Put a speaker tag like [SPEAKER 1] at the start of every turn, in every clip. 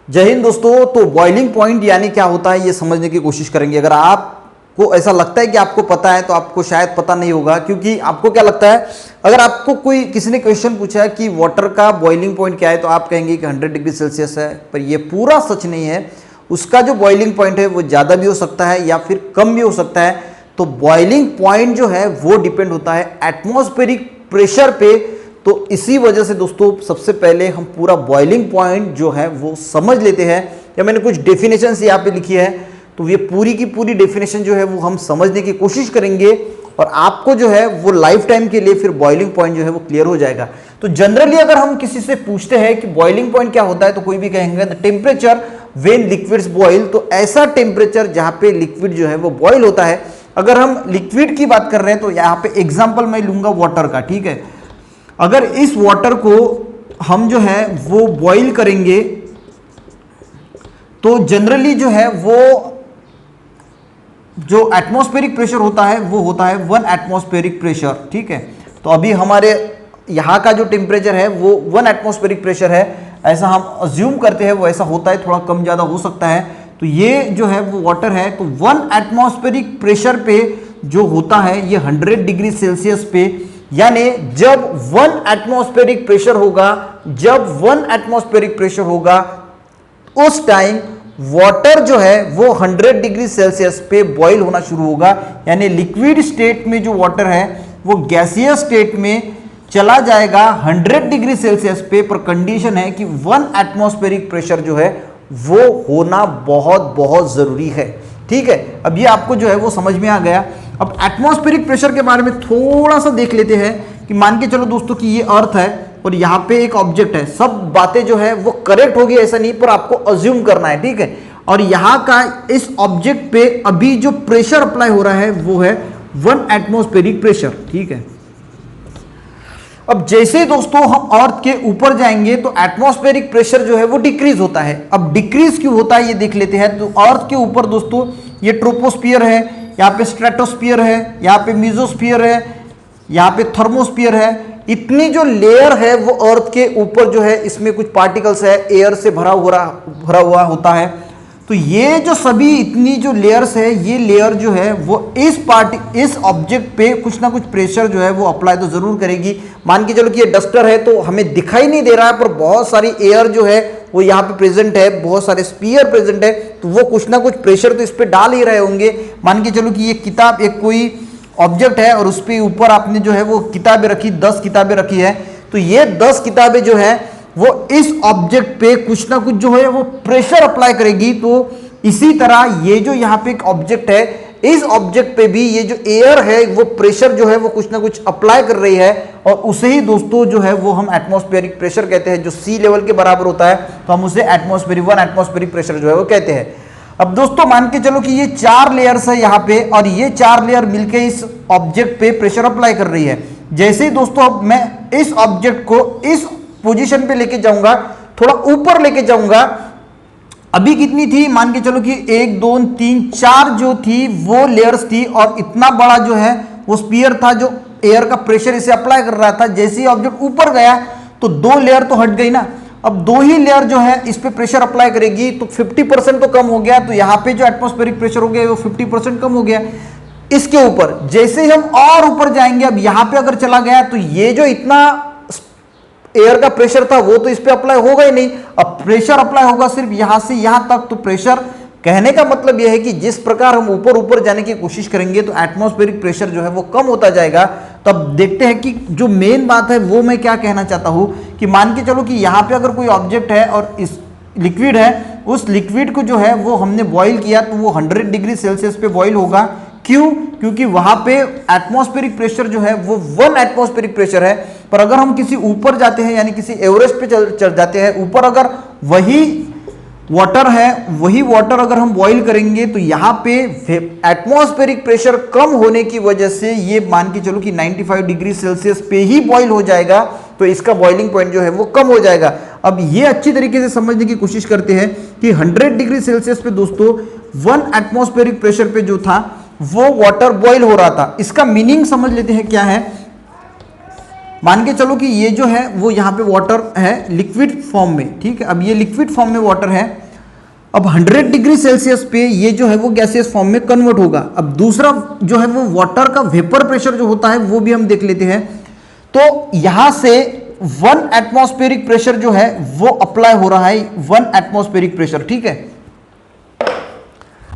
[SPEAKER 1] जय हिंद दोस्तों। तो बॉइलिंग पॉइंट यानी क्या होता है ये समझने की कोशिश करेंगे। अगर आपको ऐसा लगता है कि आपको पता है तो आपको शायद पता नहीं होगा, क्योंकि आपको क्या लगता है, अगर आपको कोई किसी ने क्वेश्चन पूछा है कि वाटर का बॉइलिंग पॉइंट क्या है तो आप कहेंगे कि 100 डिग्री सेल्सियस है, पर ये पूरा सच नहीं है। उसका जो बॉइलिंग पॉइंट है वो ज़्यादा भी हो सकता है या फिर कम भी हो सकता है। तो बॉइलिंग पॉइंट जो है वो डिपेंड होता है एटमॉस्फेरिक प्रेशर पे। तो इसी वजह से दोस्तों सबसे पहले हम पूरा बॉइलिंग पॉइंट जो है वो समझ लेते हैं। या मैंने कुछ डेफिनेशन यहाँ पे लिखी है, तो ये पूरी की पूरी डेफिनेशन जो है वो हम समझने की कोशिश करेंगे और आपको जो है वो लाइफ टाइम के लिए फिर बॉइलिंग पॉइंट जो है वो क्लियर हो जाएगा। तो जनरली अगर हम किसी से पूछते हैं कि बॉइलिंग पॉइंट क्या होता है तो कोई भी कहेंगे the temperature when liquids boil. तो ऐसा टेम्परेचर जहां पे लिक्विड जो है वो बॉइल होता है। अगर हम लिक्विड की बात कर रहे हैं तो यहाँ पे एग्जाम्पल मैं लूंगा वाटर का, ठीक है। अगर इस वाटर को हम जो है वो बॉइल करेंगे तो जनरली जो है वो जो एटमॉस्फेरिक प्रेशर होता है वो होता है 1 एटमॉस्फेरिक प्रेशर, ठीक है। तो अभी हमारे यहाँ का जो टेम्परेचर है वो 1 एटमॉस्फेरिक प्रेशर है, ऐसा हम अज्यूम करते हैं। वो ऐसा होता है, थोड़ा कम ज़्यादा हो सकता है। तो ये जो है वो वाटर है, तो 1 एटमॉस्फेरिक प्रेशर पे जो होता है ये 100 डिग्री सेल्सियस पे, यानी जब 1 एटमॉस्फेरिक प्रेशर होगा, जब 1 एटमॉस्फेरिक प्रेशर होगा उस टाइम वाटर जो है वो 100 डिग्री सेल्सियस पे बॉईल होना शुरू होगा। यानी लिक्विड स्टेट में जो वाटर है वो गैसियस स्टेट में चला जाएगा 100 डिग्री सेल्सियस पे, पर कंडीशन है कि 1 एटमॉस्फेरिक प्रेशर जो है वो होना बहुत बहुत जरूरी है, ठीक है। अब ये आपको जो है वो समझ में आ गया। अब एटमॉस्फेरिक प्रेशर के बारे में थोड़ा सा देख लेते हैं कि मान के चलो दोस्तों कि ये अर्थ है और यहाँ पे एक ऑब्जेक्ट है। सब बातें जो है वो करेक्ट होगी ऐसा नहीं, पर आपको अज्यूम करना है, ठीक है। और यहाँ का इस ऑब्जेक्ट पे अभी जो प्रेशर अप्लाई हो रहा है वो है 1 एटमॉस्फेरिक प्रेशर, ठीक है। अब जैसे दोस्तों हम अर्थ के ऊपर जाएंगे तो एटमॉस्फेरिक प्रेशर जो है वो डिक्रीज होता है। अब डिक्रीज क्यों होता है ये देख लेते हैं। तो अर्थ के ऊपर दोस्तों ये ट्रोपोस्फियर है, यहाँ पे स्ट्रेटोस्फियर है, यहाँ पे मेसोस्फियर है, यहाँ पे थर्मोस्फियर है। इतनी जो लेयर है वो अर्थ के ऊपर जो है इसमें कुछ पार्टिकल्स है, एयर से भरा हुआ होता है। तो ये जो सभी इतनी जो लेयर्स है, ये लेयर जो है वो इस ऑब्जेक्ट पे कुछ ना कुछ प्रेशर जो है वो अप्लाई तो जरूर करेगी। मान के चलो कि ये डस्टर है तो हमें दिखाई नहीं दे रहा है, पर बहुत सारी एयर जो है वो यहाँ पे प्रेजेंट है, बहुत सारे स्पीयर प्रेजेंट है, तो वो कुछ ना कुछ प्रेशर तो इस पे डाल ही रहे होंगे। मान के चलो कि ये किताब एक कोई ऑब्जेक्ट है और उस पे ऊपर आपने जो है वो किताबें रखी, 10 किताबें रखी है, तो ये 10 किताबें जो है वो इस ऑब्जेक्ट पे कुछ ना कुछ जो है वो प्रेशर अप्लाई करेगी। तो इसी तरह ये जो यहाँ पे एक ऑब्जेक्ट है, इस ऑब्जेक्ट पे भी ये जो एयर है वो प्रेशर जो है वो कुछ ना कुछ अप्लाई कर रही है, और उसे ही दोस्तों जो है वो हम एटमॉस्फेरिक प्रेशर कहते हैं, जो सी लेवल के बराबर होता है। तो हम उसे 1 एटमॉस्फेरिक प्रेशर जो है वो कहते हैं। अब दोस्तों मान के चलो कि ये 4 लेयर्स है यहाँ पे, और ये 4 लेयर मिलके इस ऑब्जेक्ट पे प्रेशर अप्लाई कर रही है। जैसे ही दोस्तों अब मैं इस ऑब्जेक्ट को इस पोजीशन पे लेके जाऊंगा, थोड़ा ऊपर लेके जाऊंगा, अभी कितनी थी, मान के चलो कि 1 2 3 4 जो थी वो लेयर्स थी, और इतना बड़ा जो है वो स्पीयर था जो एयर का प्रेशर इसे अप्लाई कर रहा था। जैसे ही ऑब्जेक्ट ऊपर गया तो 2 लेयर तो हट गई ना। अब 2 ही लेयर जो है इस पे प्रेशर अप्लाई करेगी, तो 50% तो कम हो गया। तो यहाँ पे जो एटमॉस्फेरिक प्रेशर हो गया वो 50% कम हो गया। इसके ऊपर जैसे ही हम और ऊपर जाएंगे, अब यहाँ पे अगर चला गया तो ये जो इतना एयर का प्रेशर था वो तो इस पे अप्लाई होगा ही नहीं। अब प्रेशर अप्लाई होगा सिर्फ यहां से यहां तक। तो प्रेशर कहने का मतलब यह है कि जिस प्रकार हम ऊपर जाने की कोशिश करेंगे तो एटमॉस्फेरिक प्रेशर जो है वो कम होता जाएगा। तो अब देखते हैं कि जो मेन बात है वो मैं क्या कहना चाहता हूं, कि मान के चलो कि यहाँ पे अगर कोई ऑब्जेक्ट है और इस लिक्विड है, उस लिक्विड को जो है वो हमने बॉईल किया तो वो 100 डिग्री सेल्सियस पे बॉईल होगा। क्यों? क्योंकि वहां पे एटमॉस्फेरिक प्रेशर जो है वो 1 एटमॉस्फेरिक प्रेशर है। पर अगर हम किसी ऊपर जाते हैं, यानी किसी एवरेस्ट पे चल जाते हैं ऊपर, अगर वही वाटर है, वही वाटर अगर हम बॉईल करेंगे तो यहाँ पे एटमॉस्फेरिक प्रेशर कम होने की वजह से ये मान के चलो कि 95 डिग्री सेल्सियस पे ही बॉईल हो जाएगा। तो इसका बॉइलिंग पॉइंट जो है वो कम हो जाएगा। अब ये अच्छी तरीके से समझने की कोशिश करते हैं कि 100 डिग्री सेल्सियस पे दोस्तों 1 एटमॉस्फेरिक प्रेशर पे जो था वो वाटर बॉईल हो रहा था। इसका मीनिंग समझ लेते हैं क्या है। मान के चलो कि ये जो है वो यहाँ पे वाटर है लिक्विड फॉर्म में, ठीक है। अब ये लिक्विड फॉर्म में वाटर है, अब 100 डिग्री सेल्सियस पे ये जो है वो गैसियस फॉर्म में कन्वर्ट होगा। अब दूसरा जो है वो वाटर का वेपर प्रेशर जो होता है वो भी हम देख लेते हैं। तो यहां से 1 एटमॉस्फेरिक प्रेशर जो है वो अप्लाई हो रहा है, 1 एटमॉस्फेरिक प्रेशर, ठीक है।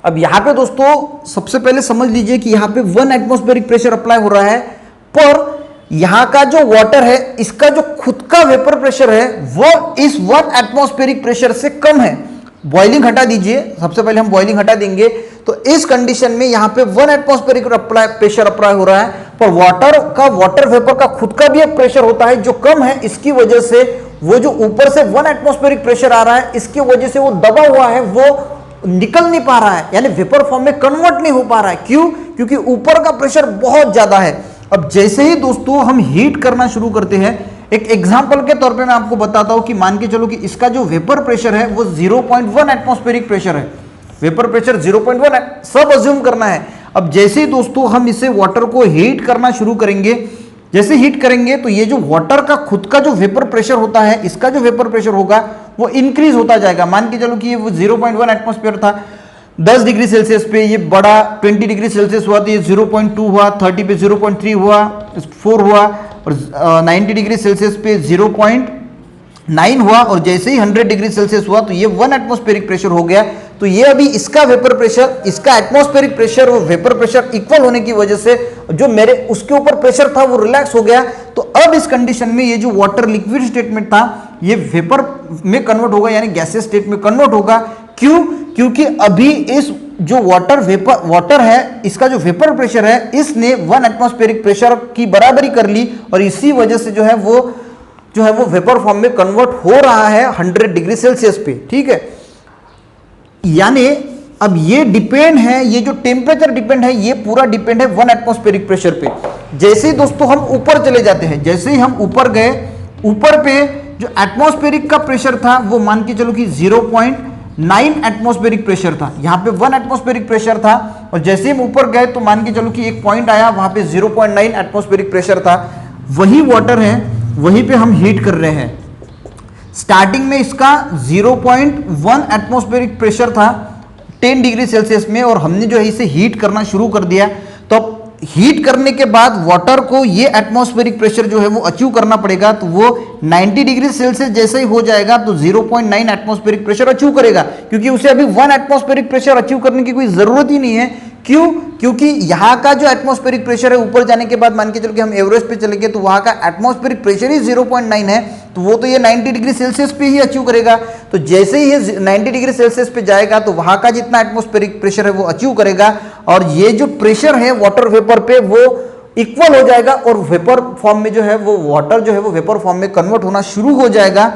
[SPEAKER 1] अब यहां पे दोस्तों सबसे पहले समझ लीजिए कि यहां पे 1 एटमॉस्फेरिक प्रेशर अप्लाई हो रहा है, पर यहां का जो वाटर है इसका जो खुद का वेपर प्रेशर है वो इस 1 एटमॉस्फेरिक प्रेशर से कम है। बॉइलिंग हटा दीजिए, सबसे पहले हम बॉइलिंग हटा देंगे। तो इस कंडीशन में यहां पे 1 एटमॉस्फेरिक प्रेशर अप्लाई हो रहा है, पर वाटर वेपर का खुद का भी एक प्रेशर होता है जो कम है। इसकी वजह से वो जो ऊपर से 1 एटमॉस्फेरिक प्रेशर आ रहा है इसकी वजह से वो दबा हुआ है, वो निकल नहीं पा रहा है, यानी वेपर फॉर्म में कन्वर्ट नहीं हो पा रहा है। क्यों? क्योंकि ऊपर का प्रेशर बहुत ज्यादा है। अब जैसे ही दोस्तों हम हीट करना शुरू करते हैं, एक एग्जांपल के तौर पे मैं आपको बताता हूं कि मान के चलो कि इसका जो वेपर प्रेशर है वो 0.1 एटमॉस्फेरिक प्रेशर है, वेपर प्रेशर 0.1 है, सब अज्यूम करना है। अब जैसे ही दोस्तों हम इसे वाटर को हीट करना शुरू करेंगे, जैसे हीट करेंगे तो ये जो वाटर का खुद का जो वेपर प्रेशर होता है, इसका जो वेपर प्रेशर होगा वो इंक्रीज होता जाएगा। मान के चलो कि ये वो 0.1 एटमॉस्फेयर था, 10 डिग्री सेल्सियस पे ये बड़ा 20 डिग्री सेल्सियस हुआ तो ये 0.2 हुआ, 30 पे 0.3 हुआ, 4 हुआ, और 90 डिग्री सेल्सियस पे 0.9 हुआ, और जैसे ही 100 डिग्री सेल्सियस हुआ तो ये 1 एटमॉस्फेरिक प्रेशर हो गया। तो ये अभी इसका वेपर प्रेशर, इसका एटमॉस्फेरिक प्रेशर और वेपर प्रेशर इक्वल होने की वजह से जो मेरे उसके ऊपर प्रेशर था वो रिलैक्स हो गया। तो अब इस कंडीशन में ये जो वाटर लिक्विड स्टेट में था ये वेपर में कन्वर्ट होगा, यानी गैसियस स्टेट में कन्वर्ट होगा। क्यों? क्योंकि अभी इस जो वाटर है इसका जो वेपर प्रेशर है इसने 1 एटमॉस्फेरिक प्रेशर की बराबरी कर ली, और इसी वजह से जो है वो वेपर फॉर्म में कन्वर्ट हो रहा है 100 डिग्री सेल्सियस पे, ठीक है। यानी अब ये डिपेंड है, ये जो टेम्परेचर डिपेंड है ये पूरा डिपेंड है 1 एटमॉस्फेरिक प्रेशर पे। जैसे ही दोस्तों हम ऊपर चले जाते हैं, जैसे ही हम ऊपर गए, ऊपर पे जो एटमॉस्फेरिक का प्रेशर था वो मान के चलो कि 0.9 एटमॉस्फेरिक प्रेशर था, यहाँ पे 1 एटमॉस्फेरिक प्रेशर था, और जैसे हम ऊपर गए तो मान के चलो कि एक पॉइंट आया वहां पे 0.9 एटमॉस्फेरिक प्रेशर था। वही वाटर है, वहीं पे हम हीट कर रहे हैं। स्टार्टिंग में इसका 0.1 एटमॉस्फेरिक प्रेशर था 10 डिग्री सेल्सियस में, और हमने जो है इसे हीट करना शुरू कर दिया। तो अब हीट करने के बाद वाटर को ये एटमॉस्फेरिक प्रेशर जो है वो अचीव करना पड़ेगा। तो वो 90 डिग्री सेल्सियस जैसे ही हो जाएगा तो 0.9 एटमॉस्फेरिक प्रेशर अचीव करेगा, क्योंकि उसे अभी 1 एटमॉस्फेरिक प्रेशर अचीव करने की कोई जरूरत ही नहीं है। क्यों? क्योंकि यहाँ का जो एटमॉस्फेरिक प्रेशर है ऊपर जाने के बाद मान के चलो कि हम एवरेस्ट पे चले गए तो वहाँ का एटमॉस्फेरिक प्रेशर ही 0.9 है, तो वो तो ये 90 डिग्री सेल्सियस पे ही अचीव करेगा। तो जैसे ही ये 90 डिग्री सेल्सियस पे जाएगा तो वहाँ का जितना एटमॉस्फेरिक प्रेशर है वो अचीव करेगा, और ये जो प्रेशर है वाटर वेपर पे वो इक्वल हो जाएगा, और वेपर फॉर्म में जो है वो वाटर जो है वो वेपर फॉर्म में कन्वर्ट होना शुरू हो जाएगा।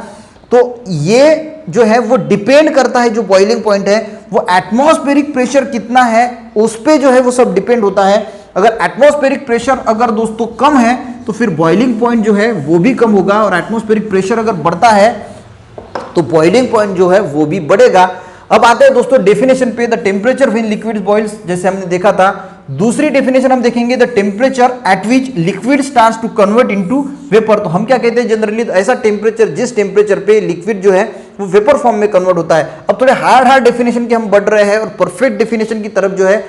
[SPEAKER 1] तो ये जो है वो डिपेंड करता है, जो बॉइलिंग पॉइंट है वो एटमॉस्फेरिक प्रेशर कितना है उस पे जो है वो सब डिपेंड होता है। अगर एटमॉस्फेरिक प्रेशर अगर दोस्तों कम है तो फिर बॉइलिंग पॉइंट जो है वो भी कम होगा, और एटमॉस्फेरिक प्रेशर अगर बढ़ता है तो बॉइलिंग पॉइंट जो है वो भी बढ़ेगा। अब आते हैं दोस्तों डेफिनेशन पे, the temperature when liquid boils, जैसे हमने देखा था। दूसरी डेफिनेशन हम देखेंगे, the temperature at which liquid starts to convert into vapour. तो हम क्या कहते हैं जनरली, ऐसा टेम्परेचर जिस टेम्परेचर पे लिक्विड जो है वो वेपर फॉर्म में कन्वर्ट होता है। अब थोड़े हार्ड डेफिनेशन के हम बढ़ रहे हैं, और परफेक्ट डेफिनेशन की तरफ जो है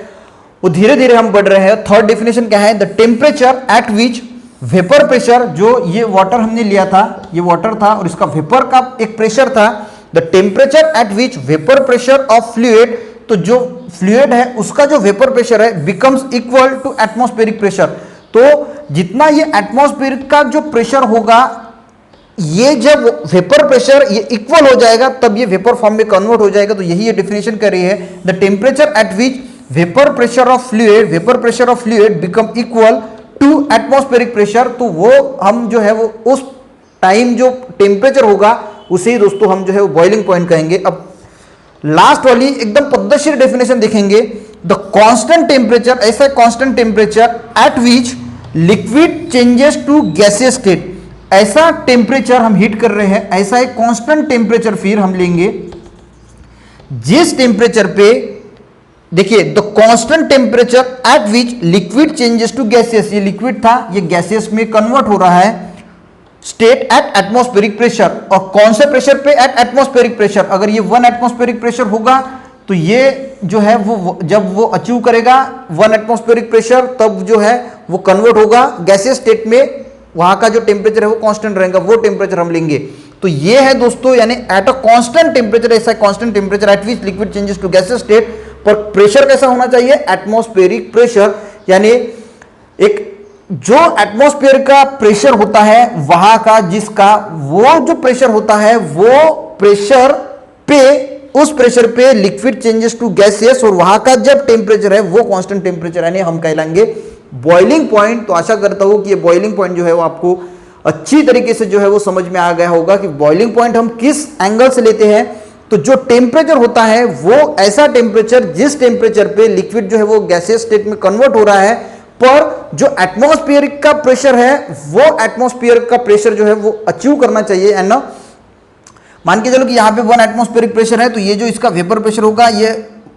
[SPEAKER 1] वो धीरे धीरे हम बढ़ रहे हैं। थर्ड डेफिनेशन क्या है, the temperature at which vapour pressure, जो ये वाटर हमने लिया था, ये वाटर था और इसका वेपर का एक प्रेशर था, the temperature at which vapour pressure of fluid, तो जो फ्लूइड है उसका जो वेपर प्रेशर है becomes equal to atmospheric pressure. तो जितना ये एटमॉस्फेरिक का जो प्रेशर होगा, ये जब वेपर प्रेशर ये इक्वल हो जाएगा तब ये वेपर फॉर्म में कन्वर्ट हो जाएगा। तो यही ये डेफिनेशन कर रही है, the temperature at which vapour pressure of fluid become equal to atmospheric pressure. तो वो हम जो है वो उस टाइम जो टेम्परेचर होगा उसे ही दोस्तों हम जो है वो बॉइलिंग पॉइंट कहेंगे। अब लास्ट वाली एकदम पद्धतशीर डेफिनेशन देखेंगे, द कांस्टेंट टेम्परेचर, ऐसा constant temperature at which liquid changes to gaseous state, ऐसा टेम्परेचर हम हीट कर रहे हैं, ऐसा एक कांस्टेंट टेम्परेचर फिर हम लेंगे जिस टेम्परेचर पे, देखिए the constant temperature at which liquid changes to gaseous, ये लिक्विड था ये गैसियस में कन्वर्ट हो रहा है, स्टेट एट एटमॉस्फेरिक प्रेशर। और कौन से प्रेशर पे? At atmospheric pressure. अगर ये 1 एटमॉस्फेरिक प्रेशर होगा तो ये जो है वो जब वो अचीव करेगा 1 एटमॉस्फेरिक प्रेशर, तब जो है वो कन्वर्ट होगा गैसियस स्टेट में। वहां का जो टेम्परेचर है वो कांस्टेंट रहेगा, वो टेम्परेचर हम लेंगे। तो ये है दोस्तों, यानी एट अ कांस्टेंट टेम्परेचर, ऐसा constant temperature at which liquid changes to gaseous state. पर प्रेशर कैसा होना चाहिए? Atmospheric pressure. यानी एक जो एटमॉस्फेयर का प्रेशर होता है वहां का, जिसका वो जो प्रेशर होता है वो प्रेशर पे, उस प्रेशर पे लिक्विड चेंजेस टू गैसियस, और वहां का जब टेम्परेचर है वो कांस्टेंट टेम्परेचर, यानी हम कहलाएंगे बॉइलिंग पॉइंट। तो आशा करता हूं कि ये बॉइलिंग पॉइंट जो है वो आपको अच्छी तरीके से जो है वो समझ में आ गया होगा कि बॉइलिंग पॉइंट हम किस एंगल से लेते हैं। तो जो टेम्परेचर होता है वो ऐसा टेम्परेचर जिस टेम्परेचर पे लिक्विड जो है वो गैसियस स्टेट में कन्वर्ट हो रहा है, पर जो एटमॉस्फेरिक का प्रेशर है वो एटमॉस्फेयर का प्रेशर जो है वो अचीव करना चाहिए। एंड मान के चलो कि यहां पे 1 एटमॉस्फेरिक प्रेशर है, तो ये जो इसका वेपर प्रेशर होगा, ये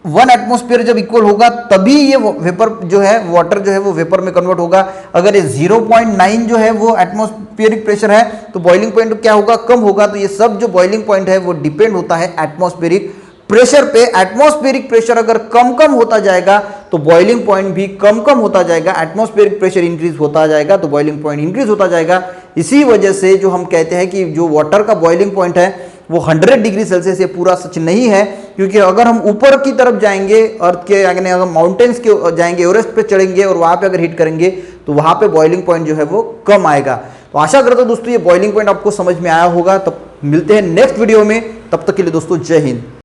[SPEAKER 1] 1 एटमॉस्फेयर जब इक्वल होगा तभी ये वेपर जो है, वाटर जो है वो वेपर में कन्वर्ट होगा। अगर ये 0.9 जो है वो एटमॉस्फेरिक प्रेशर है तो बॉइलिंग पॉइंट क्या होगा? कम होगा। तो ये सब जो बॉइलिंग पॉइंट है वो डिपेंड होता है एटमॉस्फेरिक प्रेशर पे। एटमॉस्फेरिक प्रेशर अगर कम कम होता जाएगा तो बॉइलिंग पॉइंट भी कम कम होता जाएगा। एटमॉस्फेरिक प्रेशर इंक्रीज होता जाएगा तो बॉइलिंग पॉइंट इंक्रीज होता जाएगा। इसी वजह से जो हम कहते हैं कि जो वाटर का बॉइलिंग पॉइंट है वो 100 डिग्री सेल्सियस ये पूरा सच नहीं है, क्योंकि अगर हम ऊपर की तरफ जाएंगे, अर्थ के यानी अगर माउंटेन्स के जाएंगे, एवरेस्ट पे चढ़ेंगे और वहां पे अगर हिट करेंगे तो वहां पे बॉइलिंग पॉइंट जो है वो कम आएगा। तो आशा करता हूं दोस्तों ये बॉइलिंग पॉइंट आपको समझ में आया होगा। तब मिलते हैं नेक्स्ट वीडियो में, तब तक के लिए दोस्तों जय हिंद।